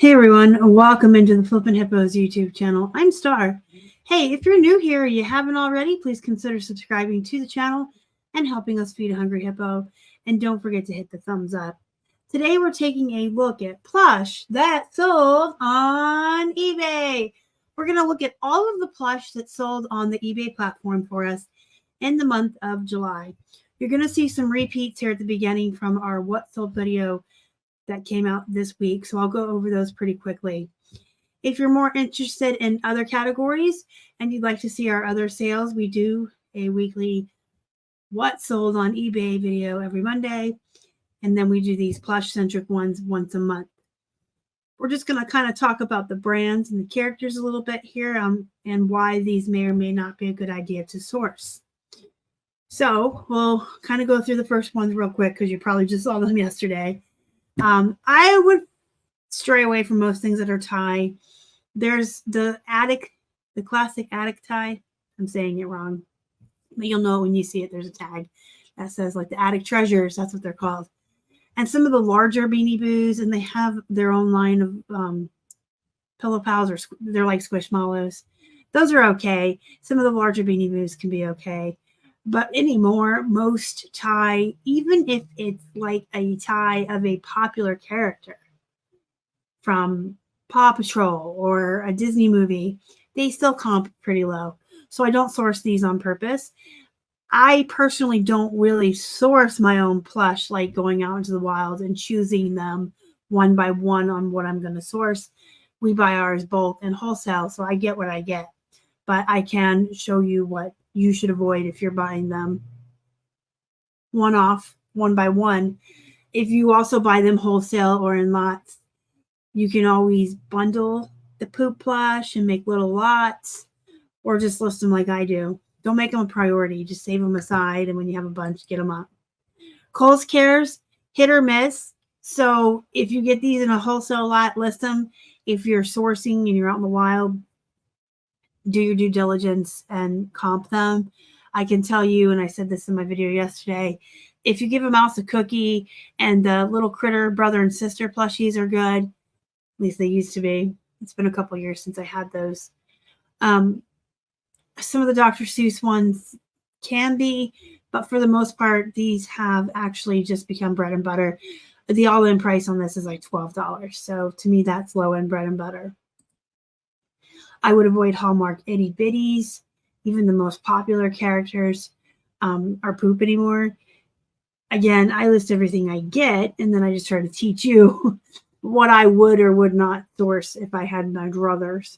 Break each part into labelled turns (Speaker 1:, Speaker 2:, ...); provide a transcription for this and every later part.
Speaker 1: Hey everyone, welcome into the Flippin Hippos YouTube channel. I'm Star. Hey, if you're new here or you haven't already, please consider subscribing to the channel and helping us feed a hungry hippo. And don't forget to hit the thumbs up. Today we're taking a look at plush that sold on eBay. We're going to look at all of the plush that sold on the eBay platform for us in the month of July. You're going to see some repeats here at the beginning from our What Sold video that came out this week, so I'll go over those pretty quickly. If you're more interested in other categories and you'd like to see our other sales, we do a weekly What Sold on eBay video every Monday, and then we do these plush-centric ones once a month. We're just going to kind of talk about the brands and the characters a little bit here and why these may or may not be a good idea to source. So we'll kind of go through the first ones real quick because you probably just saw them yesterday. I would stray away from most things that are tie. There's the classic attic tie. I'm saying it wrong, but you'll know when you see it. There's a tag that says like the attic treasures. That's what they're called. And some of the larger Beanie Boos, and they have their own line of pillow pals, or they're like Squishmallows. Those are okay. Some of the larger Beanie Boos can be okay. But anymore, most tie, even if it's like a tie of a popular character from Paw Patrol or a Disney movie, they still comp pretty low. So I don't source these on purpose. I personally don't really source my own plush, like going out into the wild and choosing them one by one on what I'm going to source. We buy ours bulk and wholesale, so I get what I get. But I can show you what you should avoid if you're buying them one-off, one by one. If you also buy them wholesale or in lots, you can always bundle the poop plush and make little lots, or just list them like I do. Don't make them a priority. Just save them aside, and when you have a bunch, get them up. Kohl's Cares, hit or miss. So if you get these in a wholesale lot, list them. If you're sourcing and you're out in the wild, do your due diligence and comp them. I can tell you, and I said this in my video yesterday, if you give a mouse a cookie and the little critter brother and sister plushies are good, at least they used to be. It's been a couple years since I had those. Some of the Dr. Seuss ones can be, but for the most part, these have actually just become bread and butter. The all-in price on this is like $12. So to me, that's low-end bread and butter. I would avoid Hallmark itty bitties. Even the most popular characters are poop anymore. Again, I list everything I get, and then I just try to teach you what I would or would not source if I had my druthers.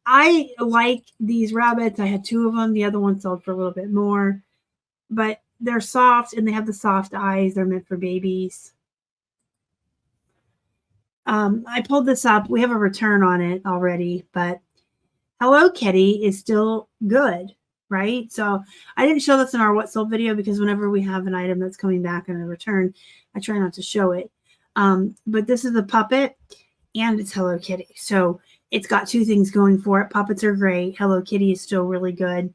Speaker 1: I like these rabbits. I had two of them. The other one sold for a little bit more, but they're soft and they have the soft eyes. They're meant for babies. I pulled this up. We have a return on it already, but Hello Kitty is still good, right? So I didn't show this in our What Sold video because whenever we have an item that's coming back in a return, I try not to show it. But this is a puppet and it's Hello Kitty. So it's got two things going for it. Puppets are great. Hello Kitty is still really good.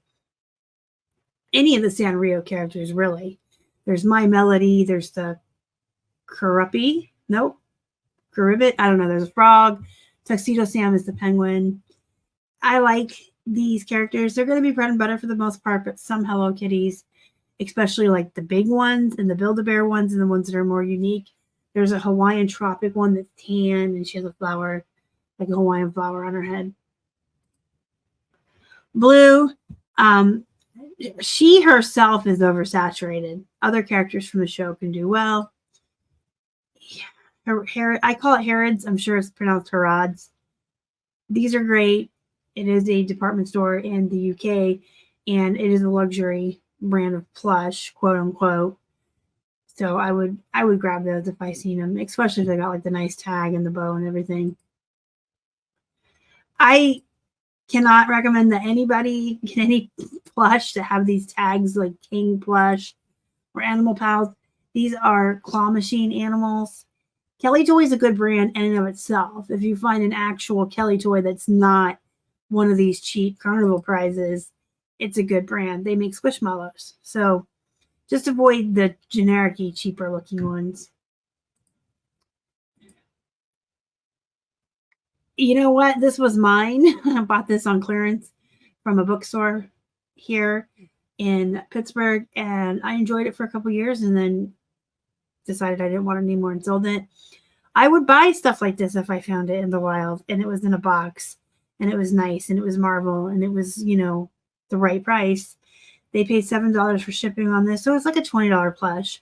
Speaker 1: Any of the Sanrio characters, really. There's My Melody. There's the Carribbit. Nope. Carribbit. I don't know. There's a frog. Tuxedo Sam is the penguin. I like these characters. They're going to be bread and butter for the most part, but some Hello Kitties, especially like the big ones and the Build-A-Bear ones and the ones that are more unique. There's a Hawaiian tropic one that's tan and she has a flower, like a Hawaiian flower on her head. Blue, she herself is oversaturated. Other characters from the show can do well. I call it Harrods. I'm sure it's pronounced Harrods. These are great. It is a department store in the UK, and it is a luxury brand of plush, quote unquote. So I would grab those if I seen them, especially if they got like the nice tag and the bow and everything. I cannot recommend that anybody get any plush to have these tags like King Plush or Animal Pals. These are claw machine animals. Kelly Toy is a good brand in and of itself. If you find an actual Kelly Toy that's not one of these cheap carnival prizes, it's a good brand. They make Squishmallows. So just avoid the generic-y, cheaper looking ones. You know what? This was mine. I bought this on clearance from a bookstore here in Pittsburgh, and I enjoyed it for a couple years and then decided I didn't want it anymore and sold it. I would buy stuff like this if I found it in the wild and it was in a box and it was nice and it was marble and it was, the right price. They paid $7 for shipping on this, so it's like a $20 plush.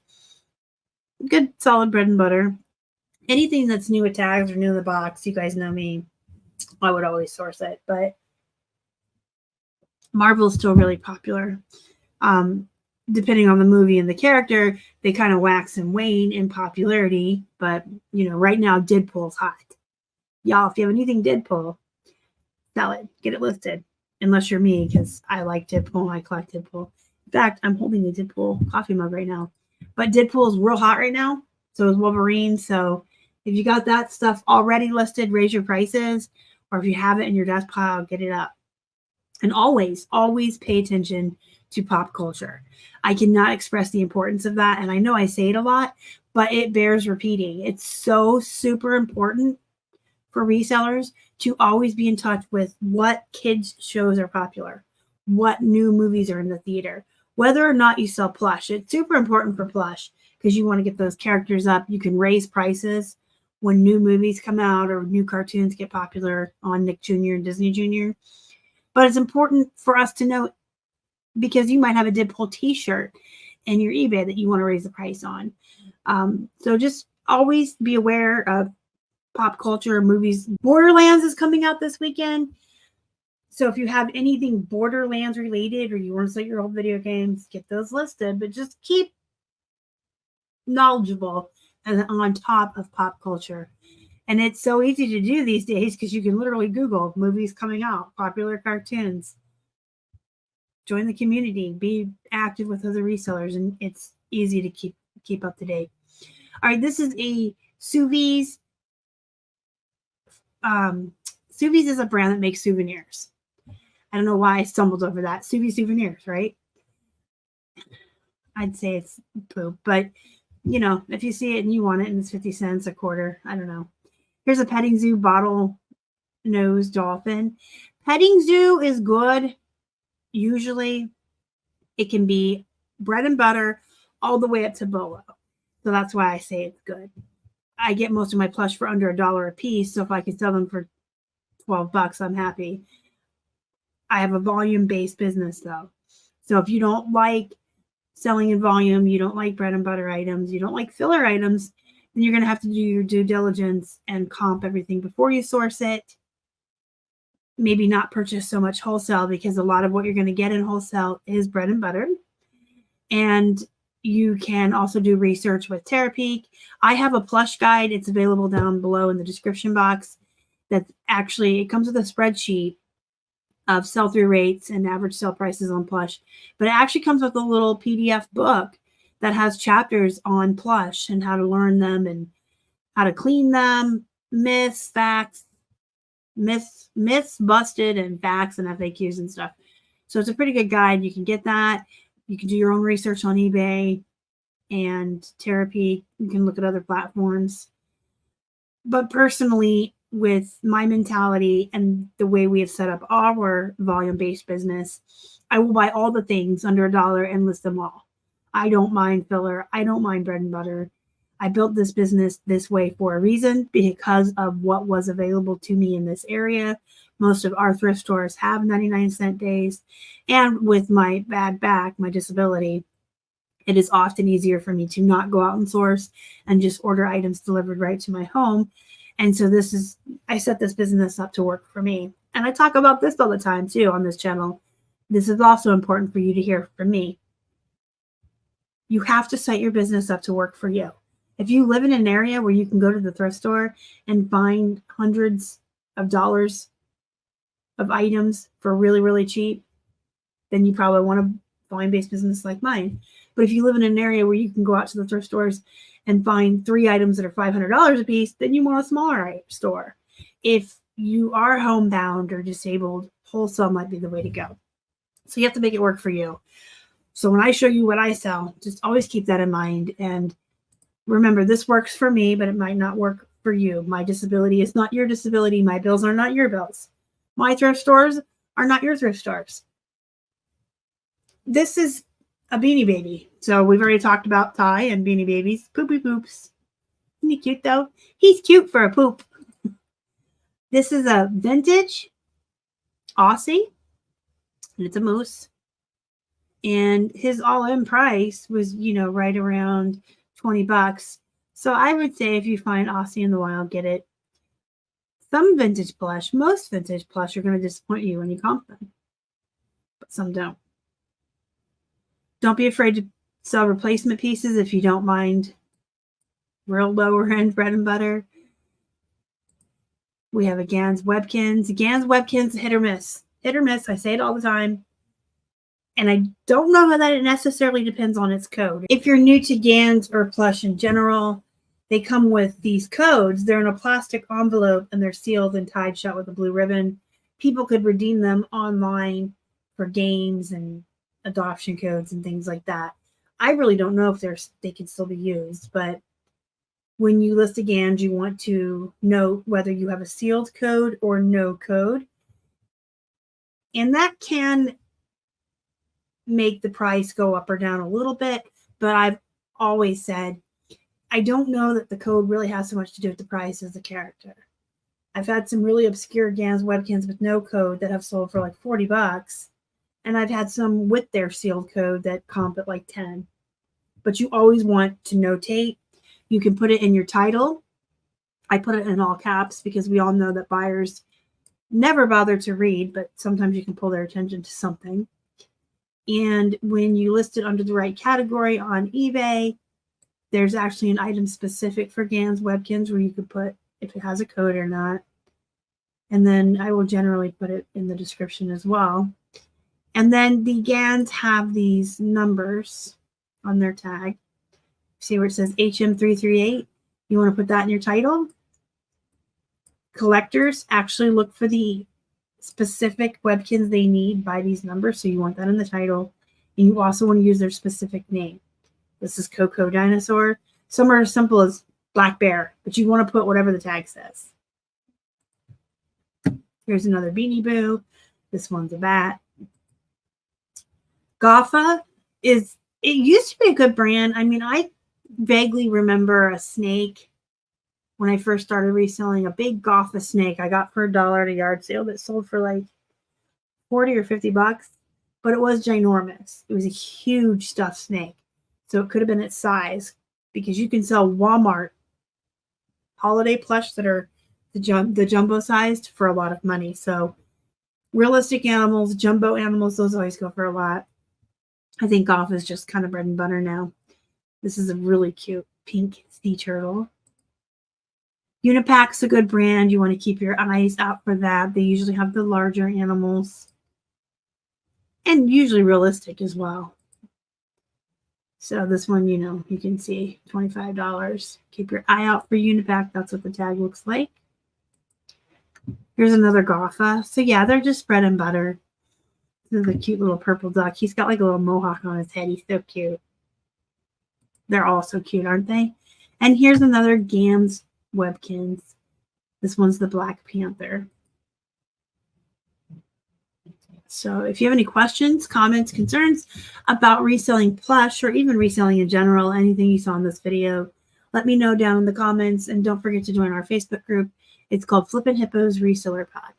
Speaker 1: Good solid bread and butter. Anything that's new with tags or new in the box, you guys know me, I would always source it. But Marvel's still really popular. Depending on the movie and the character, they kind of wax and wane in popularity. But, right now, Deadpool's hot. Y'all, if you have anything Deadpool, sell it. Get it listed. Unless you're me, because I like Deadpool. I collect Deadpool. In fact, I'm holding a Deadpool coffee mug right now. But Deadpool is real hot right now. So is Wolverine. So if you got that stuff already listed, raise your prices. Or if you have it in your desk pile, get it up. And always, always pay attention to pop culture. I cannot express the importance of that. And I know I say it a lot, but it bears repeating. It's so super important for resellers to always be in touch with what kids shows are popular, what new movies are in the theater, whether or not you sell plush. It's super important for plush because you want to get those characters up. You can raise prices when new movies come out or new cartoons get popular on Nick Jr. and Disney Jr. But it's important for us to know because you might have a Deadpool t-shirt in your eBay that you want to raise the price on. So just always be aware of pop culture movies. Borderlands is coming out this weekend. So if you have anything Borderlands related or you want to sell your old video games, get those listed. But just keep knowledgeable and on top of pop culture. And it's so easy to do these days because you can literally Google movies coming out, popular cartoons. Join the community, be active with other resellers, and it's easy to keep up to date. All right, this is a sous vide. Sous vide is a brand that makes souvenirs. I don't know why I stumbled over that. Sous vide souvenirs, right? I'd say it's poop, but if you see it and you want it and it's 50 cents a quarter, I don't know. Here's a petting zoo bottle nose dolphin. Petting zoo is good. Usually it can be bread and butter all the way up to bolo. So that's why I say it's good. I get most of my plush for under $1 a piece. So if I can sell them for $12, I'm happy. I have a volume-based business though. So if you don't like selling in volume, you don't like bread and butter items, you don't like filler items, then you're going to have to do your due diligence and comp everything before you source it. Maybe not purchase so much wholesale because a lot of what you're going to get in wholesale is bread and butter. And you can also do research with Terapeak. I have a plush guide. It's available down below in the description box. It comes with a spreadsheet of sell-through rates and average sale prices on plush. But it actually comes with a little PDF book that has chapters on plush and how to learn them and how to clean them, myths, facts, myths busted, and facts and FAQs and stuff. So it's a pretty good guide. You can get that. You can do your own research on eBay and Terapeak. You can look at other platforms. But personally, with my mentality and the way we have set up our volume-based business, I will buy all the things under $1 and list them all. I don't mind filler. I don't mind bread and butter. I built this business this way for a reason because of what was available to me in this area. Most of our thrift stores have 99-cent days. And with my bad back, my disability, it is often easier for me to not go out and source and just order items delivered right to my home. And so I set this business up to work for me. And I talk about this all the time too on this channel. This is also important for you to hear from me. You have to set your business up to work for you. If you live in an area where you can go to the thrift store and find hundreds of dollars of items for really, really cheap, then you probably want a volume-based business like mine. But if you live in an area where you can go out to the thrift stores and find 3 items that are $500 a piece, then you want a smaller store. If you are homebound or disabled, wholesale might be the way to go. So you have to make it work for you. So when I show you what I sell, just always keep that in mind. And remember, this works for me, but it might not work for you. My disability is not your disability. My bills are not your bills. My thrift stores are not your thrift stores. This is a Beanie Baby. So we've already talked about Ty and Beanie Babies. Poopy poops. Isn't he cute though? He's cute for a poop. This is a vintage Aussie, and it's a moose. And his all-in price was, right around 20 bucks. So I would say if you find Aussie in the wild, get it. Some vintage plush, most vintage plush are going to disappoint you when you comp them, but some don't. Don't be afraid to sell replacement pieces if you don't mind real lower end bread and butter. We have a Gans Webkins. Gans Webkins, hit or miss. Hit or miss. I say it all the time. And I don't know that it necessarily depends on its code. If you're new to Gans or plush in general, they come with these codes. They're in a plastic envelope and they're sealed and tied shut with a blue ribbon. People could redeem them online for games and adoption codes and things like that. I really don't know if they can still be used, but when you list a Gans, you want to note whether you have a sealed code or no code. And that can make the price go up or down a little bit, but I've always said I don't know that the code really has so much to do with the price as the character. I've had some really obscure Gans Webkins with no code that have sold for like 40 bucks, and I've had some with their sealed code that comp at like 10. But you always want to notate. You can put it in your title. I put it in all caps because we all know that buyers never bother to read, but sometimes you can pull their attention to something. And when you list it under the right category on eBay, there's actually an item specific for Gans Webkins where you could put if it has a code or not. And then I will generally put it in the description as well. And then the Gans have these numbers on their tag. See where it says HM338? You want to put that in your title. Collectors actually look for the specific Webkins they need by these numbers, so you want that in the title. And you also want to use their specific name. This is Coco Dinosaur. Some are as simple as Black Bear, but you want to put whatever the tag says. Here's another Beanie Boo. This one's a bat. Goffa it used to be a good brand. I mean, I vaguely remember a snake when I first started reselling, a big Goffa snake I got for $1 at a yard sale that sold for like 40 or 50 bucks, but it was ginormous. It was a huge stuffed snake. So it could have been its size, because you can sell Walmart holiday plush that are the jumbo sized for a lot of money. So realistic animals, jumbo animals, those always go for a lot. I think Goffa is just kind of bread and butter now. This is a really cute pink sea turtle. Unipac's a good brand. You want to keep your eyes out for that. They usually have the larger animals and usually realistic as well. So this one, you can see $25. Keep your eye out for Unipac. That's what the tag looks like. Here's another Goffa. So yeah, they're just bread and butter. This is a cute little purple duck. He's got like a little mohawk on his head. He's so cute. They're all so cute, aren't they? And here's another Gans Webkins. This one's the Black Panther. So if you have any questions, comments, concerns about reselling plush or even reselling in general, anything you saw in this video, let me know down in the comments. And don't forget to join our Facebook group. It's called Flippin' Hippos Reseller Pod.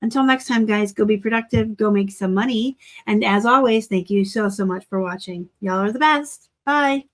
Speaker 1: Until next time, guys, go be productive, go make some money. And as always, thank you so much for watching. Y'all are the best. Bye.